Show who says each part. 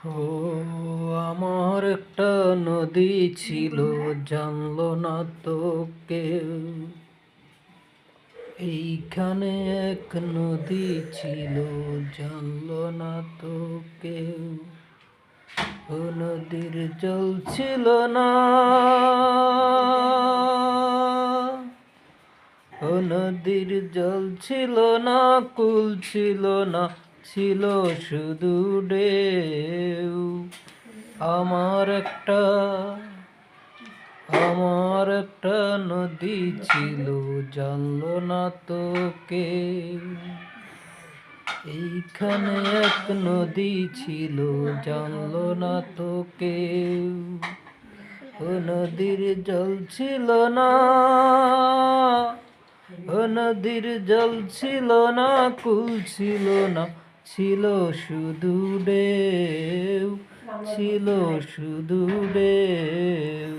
Speaker 1: ও আমার একটা নদী ছিল, জানলো না তো কেউ। এইখানে এক নদী ছিল, জানলো না তো কেউ। ও নদীর জল ছিল না, ও নদীর জল ছিল না, কুল ছিল না, ছিল শুধু ঢেউ। আমার একটা আমার একটা নদী ছিল, জানলো না তো কেউ। এইখানে এক নদী ছিল, জানলো না তো কেউ। ও নদীর জল ছিল না, ও নদীর জল ছিল না, কুল ছিল না, ছিল শুধু ঢেউ, ছিল শুধু ঢেউ।